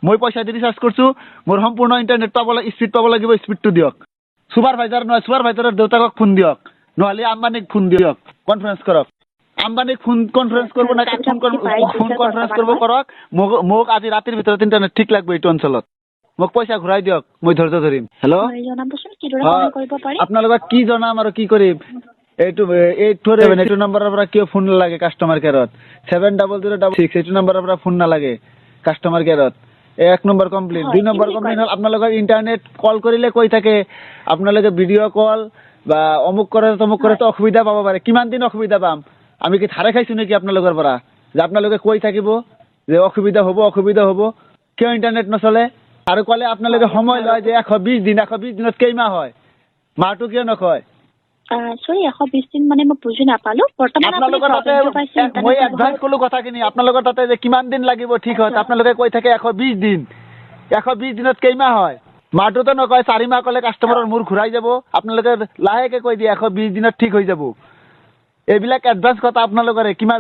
মই পইচা দি ৰিচাৰ্জ কৰিছোঁ মোৰ সম্পূৰ্ণ ইণ্টাৰনেট পাব স্পীড পাব লাগিব স্পীডটো দিয়ক ছুপাৰভাইজাৰ নহয় ছুপাৰভাইজাৰৰ দেউতাকক ফোন দিয়ক নহ'লে আম্বানীক ফোন দিয়ক কনফাৰেন্স কৰক আম্বানীক ফোন কনফাৰেন্স কৰিব না ফোন কনফাৰেন্স কৰিব কৰক মোক আজি ৰাতিৰ ভিতৰত ইণ্টাৰনেট ঠিক লাগব এইটো অঞ্চলত মোক পইচা ঘূৰাই দিয়ক মই ধৈৰ্য ধৰিম হেল্ল' আপোনালোকক কি জনাম আৰু কি কৰিম এইটো নম্বৰৰ পৰা কিয় ফোন নালাগে কাষ্টমাৰ কেয়াৰত 7006 এইটো নম্বৰৰ পৰা ফোন নালাগে কাষ্টমাৰ কেয়াৰত 1 নম্বৰ কমপ্লেইন 2 নম্বৰ কমপ্লেইন হ'ল আপোনালোকৰ ইণ্টাৰনেট কল কৰিলে কৈ থাকে আপোনালোকে ভিডিঅ' কল বা অমুক কৰে তমুক কৰে অসুবিধা পাব পাৰে কিমান দিন অসুবিধা পাম আমি কি ধাৰে খাইছোঁ নেকি আপোনালোকৰ পৰা যে আপোনালোকে কৈ থাকিব যে অসুবিধা হ'ব কিয় ইণ্টাৰনেট নচলে আৰু ক'লে আপোনালোকে সময় লয় যে 120 দিনত কেইমাহ হয় মাহটো কিয় নকয় সৰি 120 দিন মানে মই বুজি নাপালো বৰ্তমান আপোনালোকৰ তাতে মই এডভান্স ক'লো কথাখিনি আপোনালোকৰ তাতে যে কিমান দিন লাগিব ঠিক হয় আপোনালোকে কৈ থাকে 120 দিন 120 দিনত কেইমাহ হয় মাহটোতো নকয় 4 মাহ ক'লে কাষ্টমাৰৰ মূৰ ঘূৰাই যাব আপোনালোকে লাহেকে কৈ দিয়ে 120 দিনত ঠিক হৈ যাব এইবিলাক এডভান্স কথা আপোনালোকৰে কিমান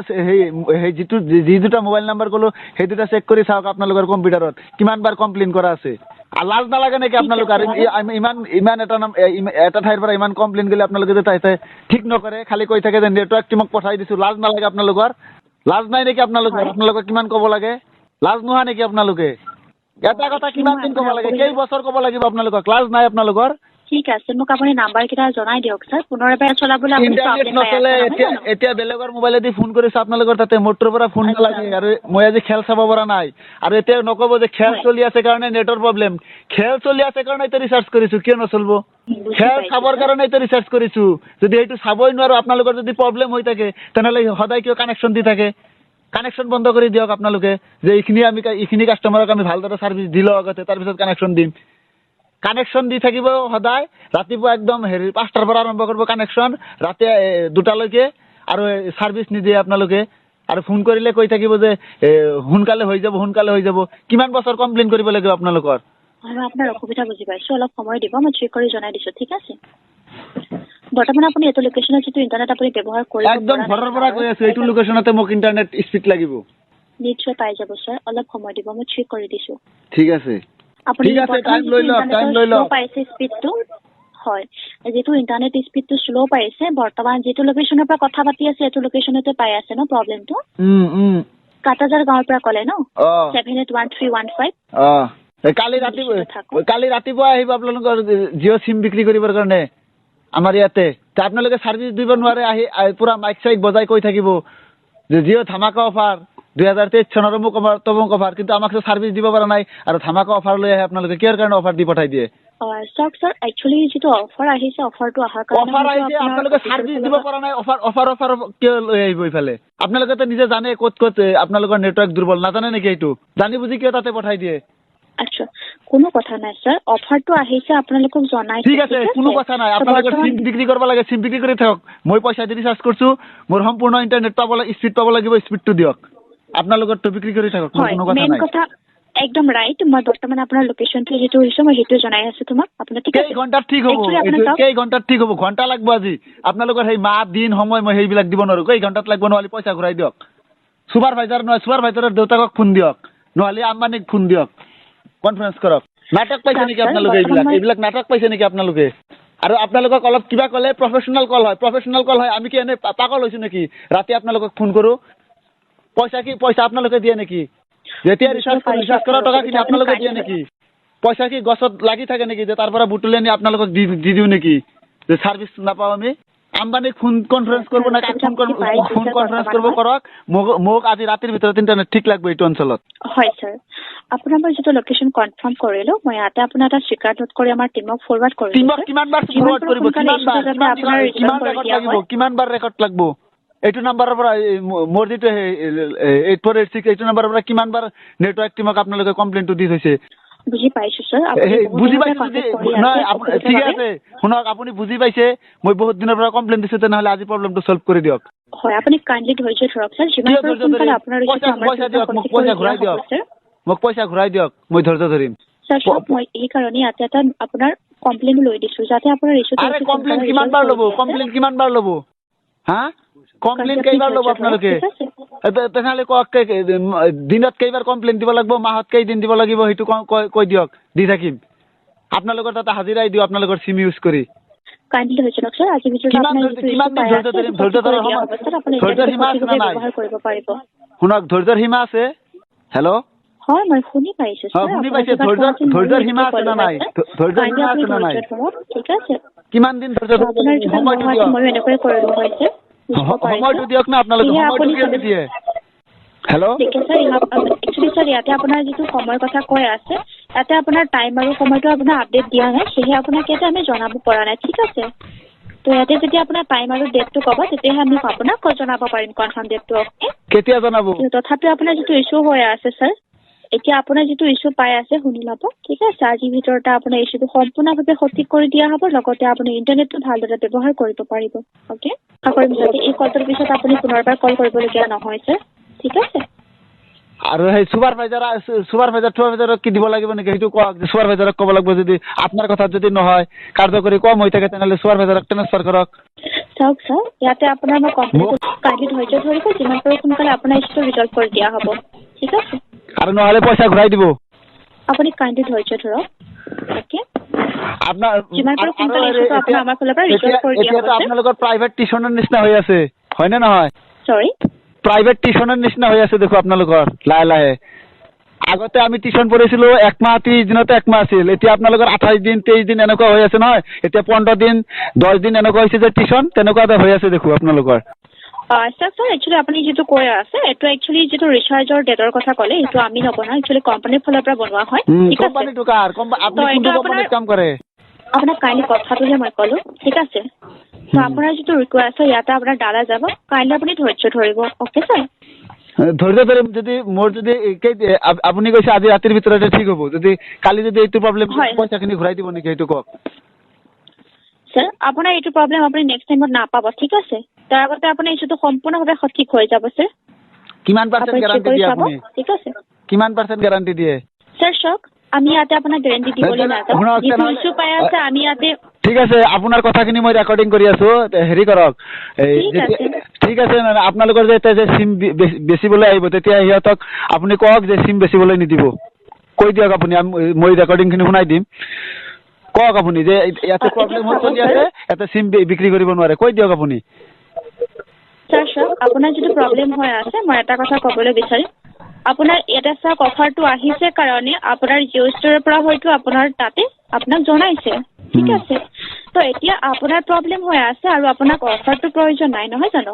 যি দুটা মোবাইল নাম্বাৰ ক'লো সেই দুটা চেক কৰি চাওক আপোনালোকৰ কম্পিউটাৰত কিমান বাৰ কমপ্লেইন কৰা আছে লাজ নালাগে নেকি আপোনালোক আৰু ইমান এটা ঠাইৰ পৰা ইমান কমপ্লেইন গ'লে আপোনালোকে যে ঠাইতে ঠিক নকৰে খালি কৈ থাকে যে নেটৱৰ্ক টিমক পঠাই দিছোঁ লাজ নালাগে আপোনালোকৰ লাজ নাই নেকি আপোনালোকক কিমান ক'ব লাগে লাজ নোহোৱা নেকি আপোনালোকে এটা কথা কিমান দিন ক'ব লাগে কেইবছৰ ক'ব লাগিব আপোনালোকক লাজ নাই আপোনালোকৰ ঠিক আছে মোক আপুনি নাম্বাৰকেইটা জনাই দিয়ক স্যাৰ পুনৰ এবাৰ চলাবলৈ আপুনি ইণ্টাৰনেট নচলে এতিয়া বেলেগৰ মোবাইলেদি ফোন কৰিছে আপোনালোকৰ তাতে মোৰটোৰ পৰা ফোন নালাগে আৰু মই আজি খেল চাব পৰা নাই আৰু এতিয়া নক'ব যে খেল চলি আছে কাৰণে নেটৰ প্ৰব্লেম খেল চলি আছে কাৰণে এতিয়া ৰিচাৰ্জ কৰিছোঁ কিয় নচলিব খেল চাবৰ কাৰণে এতিয়া ৰিচাৰ্জ কৰিছোঁ যদি এইটো চাবই নোৱাৰো আপোনালোকৰ যদি প্ৰব্লেম হৈ থাকে তেনেহ'লে সদায় কিয় কানেকশ্যন দি থাকে কানেকশ্যন বন্ধ কৰি দিয়ক আপোনালোকে যে এইখিনি কাষ্টমাৰক আমি ভালদৰে ছাৰ্ভিচ দিলোঁ আগতে তাৰপিছত কানেকশ্যন দিম কানেকশ্যন দি থাকিব সদায় ৰাতিপুৱা একদম 5টাৰ পৰা আৰম্ভ কৰিব কানেকশ্যন ৰাতি 2টালৈকে আৰু ছাৰ্ভিচ নিদিয়ে আপোনালোকে আৰু ফোন কৰিলে কৈ থাকিব যে সোনকালে হৈ যাব কিমান বছৰ কমপ্লেইন কৰিব লাগিব আপোনালোকৰ আপোনাৰ অসুবিধা বুজি পাইছোঁ অলপ সময় দিব মই চেক কৰি জনাই দিছোঁ ঠিক আছে বৰ্তমান আপুনি এইটো লোকেশ্যনত যিটো ইণ্টাৰনেট আপুনি ব্যৱহাৰ কৰিব একদম ঘৰৰ পৰা কৈ আছোঁ এইটো লোকেশ্যনতে মোক ইণ্টাৰনেট স্পীড লাগিব নিশ্চয় পাই যাব ছাৰ অলপ সময় দিব মই চেক কৰি দিছোঁ ঠিক আছে আপুনি টাইম লৈ লওক পাইছে স্পীডটো হয় যেটো ইন্টাৰনেট স্পীডটো স্লো পাইছে বৰ্তমান যেটো লোকেশ্যনৰ পৰা কথা পাতি আছে এটো লোকেশ্যনতে পাই আছে ন প্ৰবলেমটো কাটাজাৰ গাঁৱৰ পৰা ক'লে ন 781315 কালি ৰাতিপুৱা আহিব আপোনালোকৰ জিঅ' সিম বিক্ৰী কৰিবৰ কাৰণে আমাৰ ইয়াতে আপোনালোকে ছাৰ্ভিচ দিব নোৱাৰে আহি পুৰা মাইক চাইক বজাই কৈ থাকিব যে জিঅ' ধামাকা অফাৰ 2023 চনৰ তমুক অফাৰ কিন্তু আমাক ছাৰ্ভিচ দিব পৰা নাই আৰু ধামাকা অফাৰ লৈ আহে আপোনালোকে কিহৰ কাৰণে অফাৰ দি পঠাই দিয়ে স্যাৰ একচুয়ালি যেটো অফাৰ আহিছে অফাৰটো আহাৰ কাৰণে অফাৰ আহিছে আপোনালোকে ছাৰ্ভিচ দিব পৰা নাই অফাৰ কিয় লৈ আহিব ইফালে আপোনালোকে তো নিজে জানে ক'ত আপোনালোকৰ নেটৱৰ্ক দুৰ্বল নাজানে নেকি এইটো জানি বুজি কিয় তাতে পঠাই দিয়ে আচ্ছা কোনো কথা নাই স্যাৰ অফাৰটো আহিছে আপোনালোকক জনাই ঠিক আছে কোনো কথা নাই আপোনালোকে সিম বিক্ৰী কৰিব লাগে সিম বিক্ৰী কৰি থাকক মই পইচা দি ৰিচাৰ্জ কৰিছোঁ মোৰ সম্পূৰ্ণ ইণ্টাৰনেট স্পীড পাব লাগিব স্পীডটো দিয়ক আপোনালোকৰ তো বিক্ৰী কৰি থাকক কোনো কথা নাই একদম ৰাইট মই বৰ্তমান আপোনাৰ লোকেশ্যনটো যেটো হৈছে মই হেতু জনাই আছো তোমাক আপুনি ঠিক আছে কেই ঘণ্টাত ঠিক হ'ব ঘণ্টা লাগব আজি আপোনালোকৰ সেই মাহ দিন সময় মই সেইবিলাক দিব নোৱাৰো কেই ঘণ্টাত লাগব নহলে পইচা ঘূৰাই দিয়ক ছুপাৰভাইজাৰ নহয় ছুপাৰভাইজাৰৰ দেউতাকক ফোন দিয়ক নহলে আম্বানীক ফোন দিয়ক কনফাৰেন্স কৰক নাটক পাইছে নেকি আপোনালোকে এইবিলাক নাটক পাইছে নেকি আপোনালোকে আৰু আপোনালোকক অলপ কিবা ক'লে প্ৰফেশ্যনেল কল হয় আমি কি এনে পাগল হৈছো নেকি ৰাতি আপোনালোকক ফোন কৰো পইচা আপোনালোকে দিয়ে নেকি যেতিয়া ৰিচাৰ্জ কৰা টকা কিনি আপোনালোকে দিয়ে নেকি পইচা কি গছত লাগি থাকে নেকি যে তাৰ পৰা বুটলি আনি আপোনালোকক দি দিওঁ নেকি যে ছাৰ্ভিচ নাপাওঁ আমি আম্বানীক ফোন কনফাৰেন্স কৰিব না ফোন কনফাৰেন্স কৰিব কৰক মোক আজি ৰাতিৰ ভিতৰত ইণ্টাৰনেট ঠিক লাগব এইটো অঞ্চলত হয় স্যাৰ আপোনাৰ মই যেটো লোকেশ্যন কনফাৰ্ম কৰিলো মই ইয়াতে আপোনাৰ এটা স্বীকাৰ নোট কৰি আমাৰ টিমক ফৰৱাৰ্ড কৰিলো টিমক কিমানবাৰ ফৰৱাৰ্ড কৰিব কিমানবাৰ ৰেকৰ্ড লাগব এইটো নাম্বাৰৰ পৰা মোৰ যেটো 8486 এইটো নাম্বাৰৰ পৰা কিমানবাৰ নেটৱৰ্ক টিমক আপোনালোকে কমপ্লেইনটো দি থৈছে বুজি পাইছো স্যাৰ বুজি পাইছে ঠিক আছে শুনক আপুনি বুজি পাইছে মই বহুত দিনৰ পৰা কমপ্লেইন দিছো তেনেহলে আজি প্ৰবলেমটো সলভ কৰি দিয়ক হয় আপুনি কাইন্ডলি ধৈৰ্য ধৰক স্যাৰ যিমান সোনকালে আপোনাৰ মোক পইচা ঘূৰাই দিয়ক মই ধৈৰ্য ধৰিম স্যাৰ মই এই কাৰণে ইয়াতে এটা আপোনাৰ কমপ্লেইন লৈ দিছো যাতে আপোনাৰ ইস্যুটো আৰে কমপ্লেইন কিমান বাৰ ল'ব হা কমপ্লেইন কেইবাৰ ল'ব আপোনালোকে তেনেহ'লে কওক দিনত কেইবাৰ কমপ্লেইন দিব লাগিব, মাহত কেইদিন দিব লাগিব, সেইটো কৈ দিয়ক, দি থাকিম। আপোনালোকৰ তাতে হাজিৰাই দিওঁ আপোনালোকৰ চিম ইউজ কৰি। কাইণ্ডলি ধৈৰ্য ধৰক ছাৰ, আজিৰ ভিতৰত কিমান আপোনাৰ ধৈৰ্য ধৰিম? ধৈৰ্যৰ সীমা আছে নে নাই? ব্যৱহাৰ কৰিব পাৰিব। শুনক, ধৈৰ্যৰ সীমা আছে। হেল্ল', হয় মই শুনি পাইছো ছাৰ। শুনি পাইছে? ধৈৰ্যৰ সীমা আছে নে নাই? ধৈৰ্যৰ সীমা আছে নে নাই? ঠিক আছে, কিমান দিন ধৈৰ্য আপোনাৰ সময়টো দিয়ক। মই এনেকৈ কৰিলো হৈছে সময়টো দিয়ক না আপোনালোকে, সময়টো কিয় নিদিয়ে? হেল্ল', ঠিক আছে একচুৱেলি ছাৰ, ইয়াতে আপোনাৰ যিটো সময়ৰ কথা কৈ আছে, ইয়াতে আপোনাৰ টাইম আৰু সময়টো আপোনাৰ আপডেট দিয়া নাই, সেয়েহে আপোনাক ইয়াতে আমি জনাব পৰা নাই। ঠিক আছে, তো ইয়াতে যেতিয়া আপোনাৰ টাইম আৰু ডেটটো ক'ব, তেতিয়াহে আমি আপোনাক জনাব পাৰিম কনফাৰ্ম ডেটটো। অ'কে, কেতিয়া জনাব? তথাপিও আপোনাৰ যিটো ইছ্যু হৈ আছে ছাৰ, এতিয়া আপোনাৰ যিটো ইছ্যু পাই আছে শুনি ল'ব। ঠিক আছে, আজিৰ ভিতৰতে আপোনাৰ ইছ্যুটো সম্পূৰ্ণভাৱে সঠিক কৰি দিয়া হ'ব, লগতে আপুনি ইণ্টাৰনেটটো ভালদৰে ব্যৱহাৰ কৰিব পাৰিব। অ'কে, আশা কৰিম যাতে এই কলটোৰ পিছত আপুনি পুনৰবাৰ কল কৰিবলগীয়া নহয় ছাৰ। ঠিক আছে, আৰু সেই চুপাৰভাইজাৰক কি দিব লাগিব নেকি সেইটো কওক। চুপাৰভাইজাৰক ক'ব লাগিব, যদি আপোনাৰ কথাত যদি নহয়, কাৰ্যকৰী কম হৈ থাকে, তেনেহ'লে চুপাৰভাইজাৰক ট্ৰেন্সফাৰ কৰক। চাওক ছাৰ, ইয়াতে আপোনাৰ মই কমপ্লেইন কাইণ্ডলি ধৈৰ্য ধৰিব, যিমান পাৰোঁ সোনকালে আপোনাৰ ইছ্যুটো ৰিজল্ভ কৰি দিয়া হ'ব। ঠিক আছে, আৰু নহ'লে পইচা ঘূৰাই দিব। আপুনি কাইণ্ডলি ধৈৰ্য ধৰক। অ'কে, আপোনাৰ যিমান পাৰোঁ সোনকালে ইছ্যুটো আপোনাৰ আমাৰ ফালৰ পৰা ৰিজল্ভ কৰি দিয়া হ'ব। আপোনালোকৰ প্ৰাইভেট টিউচনৰ নিচিনা হৈ আছে, হয়নে নহয়? চৰি, প্ৰাইভেট টিউচনৰ নিচিনা হৈ আছে দেখো আপোনালোকৰ লাহে লাহে। আগতে আমি টিউচন পঢ়িছিলো 1 মাহ 30 দিনতে 1 মাহ আছিল, এতিয়া আপোনালোকৰ 28 দিন 23 দিন এনেকুৱা হৈ আছে নহয়, এতিয়া 15 দিন 10 দিন এনেকুৱা হৈছে যে টিউচন, তেনেকুৱা হৈ আছে দেখো আপোনালোকৰ। ছাৰ একচুৱেলি আপুনি যিটো কৈ আছে, এইটো একচুৱেলি যিটো ৰিচাৰ্জৰ ডেটৰ কথা ক'লে, সেইটো আমি নবনাওঁ, একচুৱেলি কোম্পানীৰ ফালৰ পৰা বনোৱা হয়। ঠিক আছে, কোম্পানীটো কাৰ? আপুনি কোনটো কোম্পানীত কাম কৰে? আপোনাক কাইণ্ডলি কথাটোহে মই ক'লো। ঠিক আছে, তো আপোনাৰ যিটো ৰিকুৱেষ্ট হয় ইয়াতে আপোনাৰ দ্বাৰা যাব, কাইণ্ডলি আপুনি ধৈৰ্য ধৰিব। অ'কে ছাৰ, ধৈৰ্য ধৰিম। যদি মোৰ যদি আপুনি কৈছে আজি ৰাতিৰ ভিতৰতে ঠিক হ'ব, যদি কালি যদি এইটো প্ৰব্লেম, পইচাখিনি ঘূৰাই দিব নেকি সেইটো কওক। ছাৰ আপোনাৰ এইটো প্ৰব্লেম আপুনি নেক্সট টাইমত নাপাব। ঠিক আছে, তাৰ আগতে আপোনাৰ ইছ্যুটো সম্পূৰ্ণভাৱে সঠিক হৈ যাব ছাৰ। কিমান পাৰ্চেণ্ট গেৰাণ্টি দিয়ে আপুনি? ঠিক আছে, কিমান পাৰ্চেণ্ট গেৰাণ্টি দিয়ে? ছাৰ চাওক, আমি ইয়াতে আপোনাক গেৰাণ্টি দিবলৈ নাযাওঁ, যিটো ইছ্যু পাই আছে আমি ইয়াতে। ঠিক আছে, আপোনাৰ কথাখিনি মই ৰেকৰ্ডিং কৰি আছো, হেৰি কৰক। ঠিক আছে, আপোনালোকৰ যে চিম বেচিবলৈ আহিব, তেতিয়া সিহঁতক আপুনি কওক যে চিম বেচিবলৈ নিদিব, কৈ দিয়ক আপুনি। মই ৰেকৰ্ডিংখিনি শুনাই দিম। কওক আপুনি যে ইয়াতে প্ৰব্লেম চলি আছে, ইয়াতে চিম বিক্ৰী কৰিব নোৱাৰে, কৈ দিয়ক আপুনি। ছাৰ চাওক, আপোনাৰ যিটো প্ৰব্লেম হৈ আছে, মই এটা কথা ক'বলৈ বিচাৰিম। আপোনাৰ ইয়াতে চাওক, অফাৰটো আহিছে কাৰণে আপোনাৰ জিঅ' ষ্টৰৰ পৰা হয়তো আপোনাৰ তাতে আপোনাক জনাইছে। ঠিক আছে, তো এতিয়া আপোনাৰ প্ৰব্লেম হৈ আছে আৰু আপোনাক অফাৰটো প্ৰয়োজন নাই, নহয় জানো?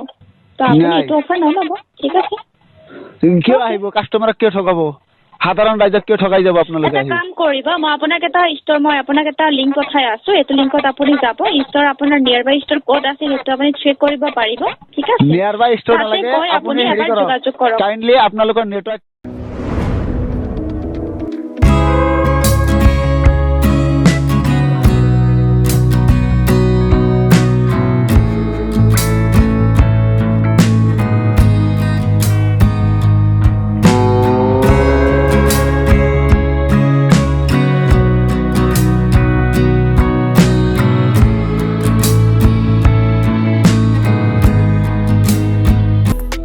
তো আপুনি এইটো অফাৰ নল'ব। ঠিক আছে, কিয় আহিব? কাষ্টমাৰক কিয় ঠগাব? সাধাৰণ ৰাইজক কিয় ঠগাই যাব আপোনালোকে? এটা কাম কৰিব, মই আপোনাক এটা লিংক পঠাই আছো, এইটো লিংকত আপুনি যাব, ষ্টৰ আপোনাৰ নিয়াৰ বাই ষ্টৰ ক'ত আছে সেইটো আপুনি চেক কৰিব পাৰিব। ঠিক আছে, নিয়াৰ বাই ষ্টৰ নালাগে, আপুনি হেৰি কৰক, কাইণ্ডলি আপোনালোকৰ নেটৱৰ্ক